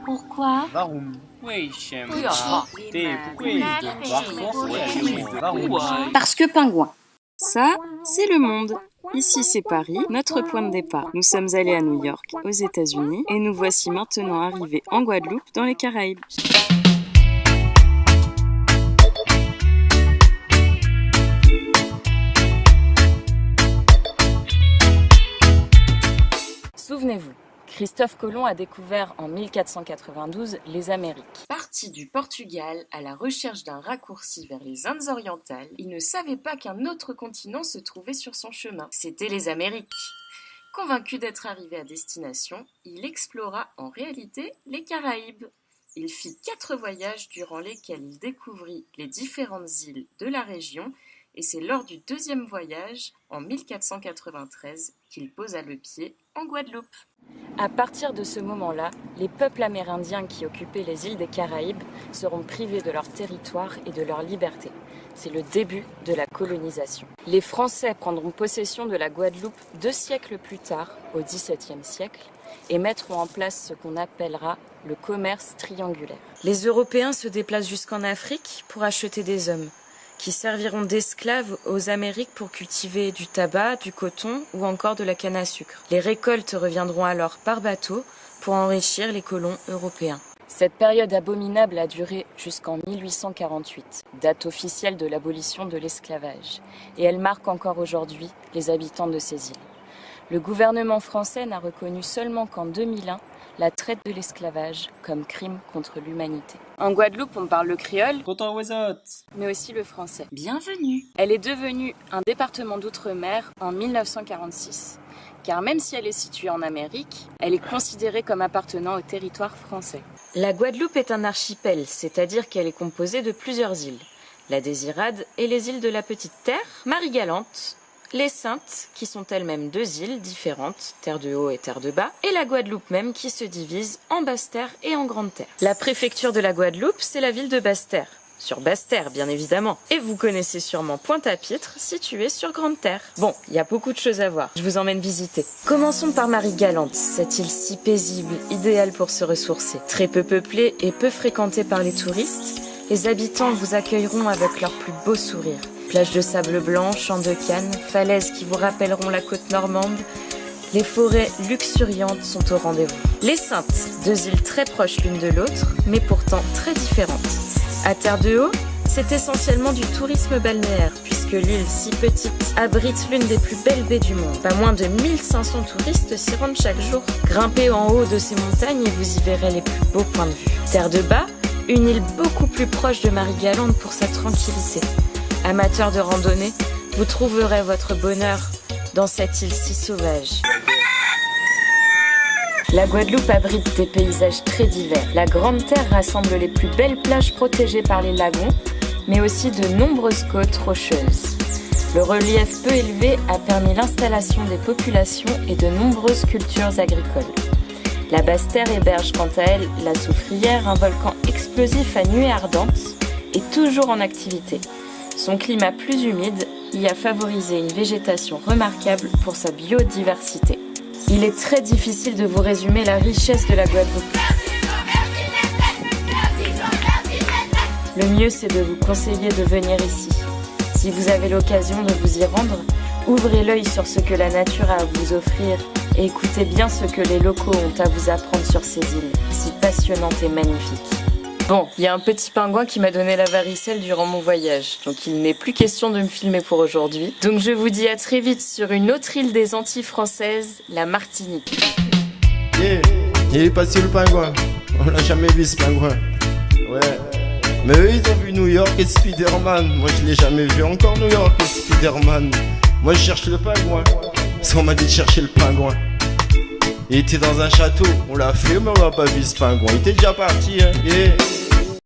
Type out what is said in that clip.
Pourquoi? Parce que pingouin. Ça, c'est le monde. Ici, c'est Paris, notre point de départ. Nous sommes allés à New York, aux États-Unis, et nous voici maintenant arrivés en Guadeloupe, dans les Caraïbes. Souvenez-vous, Christophe Colomb a découvert en 1492 les Amériques. Parti du Portugal à la recherche d'un raccourci vers les Indes orientales, il ne savait pas qu'un autre continent se trouvait sur son chemin. C'était les Amériques. Convaincu d'être arrivé à destination, il explora en réalité les Caraïbes. Il fit 4 voyages durant lesquels il découvrit les différentes îles de la région et c'est lors du 2e voyage, en 1493, qu'il posa le pied en Guadeloupe. À partir de ce moment-là, les peuples amérindiens qui occupaient les îles des Caraïbes seront privés de leur territoire et de leur liberté. C'est le début de la colonisation. Les Français prendront possession de la Guadeloupe 2 siècles plus tard, au XVIIe siècle, et mettront en place ce qu'on appellera le commerce triangulaire. Les Européens se déplacent jusqu'en Afrique pour acheter des hommes, qui serviront d'esclaves aux Amériques pour cultiver du tabac, du coton ou encore de la canne à sucre. Les récoltes reviendront alors par bateau pour enrichir les colons européens. Cette période abominable a duré jusqu'en 1848, date officielle de l'abolition de l'esclavage, et elle marque encore aujourd'hui les habitants de ces îles. Le gouvernement français n'a reconnu seulement qu'en 2001 la traite de l'esclavage comme crime contre l'humanité. En Guadeloupe, on parle le créole, mais aussi le français. Bienvenue! Elle est devenue un département d'outre-mer en 1946, car même si elle est située en Amérique, elle est considérée comme appartenant au territoire français. La Guadeloupe est un archipel, c'est-à-dire qu'elle est composée de plusieurs îles. La Désirade et les îles de la Petite Terre, Marie-Galante, les Saintes, qui sont elles-mêmes 2 îles différentes, Terre de Haut et Terre de Bas, et la Guadeloupe même qui se divise en Basse-Terre et en Grande-Terre. La préfecture de la Guadeloupe, c'est la ville de Basse-Terre, sur Basse-Terre bien évidemment. Et vous connaissez sûrement Pointe-à-Pitre, située sur Grande-Terre. Bon, il y a beaucoup de choses à voir, je vous emmène visiter. Commençons par Marie-Galante, cette île si paisible, idéale pour se ressourcer. Très peu peuplée et peu fréquentée par les touristes, les habitants vous accueilleront avec leur plus beau sourire. Plages de sable blanc, champs de canne, falaises qui vous rappelleront la côte normande, les forêts luxuriantes sont au rendez-vous. Les Saintes, 2 îles très proches l'une de l'autre, mais pourtant très différentes. À Terre de Haut, c'est essentiellement du tourisme balnéaire, puisque l'île si petite abrite l'une des plus belles baies du monde. Pas moins de 1500 touristes s'y rendent chaque jour. Grimpez en haut de ces montagnes et vous y verrez les plus beaux points de vue. Terre de Bas, une île beaucoup plus proche de Marie-Galante pour sa tranquillité. Amateurs de randonnée, vous trouverez votre bonheur dans cette île si sauvage. La Guadeloupe abrite des paysages très divers. La Grande Terre rassemble les plus belles plages protégées par les lagons, mais aussi de nombreuses côtes rocheuses. Le relief peu élevé a permis l'installation des populations et de nombreuses cultures agricoles. La Basse-Terre héberge quant à elle la Soufrière, un volcan explosif à nuées ardentes et toujours en activité. Son climat plus humide y a favorisé une végétation remarquable pour sa biodiversité. Il est très difficile de vous résumer la richesse de la Guadeloupe. Le mieux, c'est de vous conseiller de venir ici. Si vous avez l'occasion de vous y rendre, ouvrez l'œil sur ce que la nature a à vous offrir et écoutez bien ce que les locaux ont à vous apprendre sur ces îles, si passionnantes et magnifiques. Bon, il y a un petit pingouin qui m'a donné la varicelle durant mon voyage, donc il n'est plus question de me filmer pour aujourd'hui. Donc je vous dis à très vite sur une autre île des Antilles françaises, la Martinique. Yeah, il est passé le pingouin. On l'a jamais vu ce pingouin. Ouais. Mais eux ils ont vu New York et Spider-Man. Moi je l'ai jamais vu encore New York et Spider-Man. Moi je cherche le pingouin. Parce qu'on m'a dit de chercher le pingouin. Il était dans un château, on l'a fait mais on l'a pas vu ce pingouin. Il était déjà parti hein. Yeah.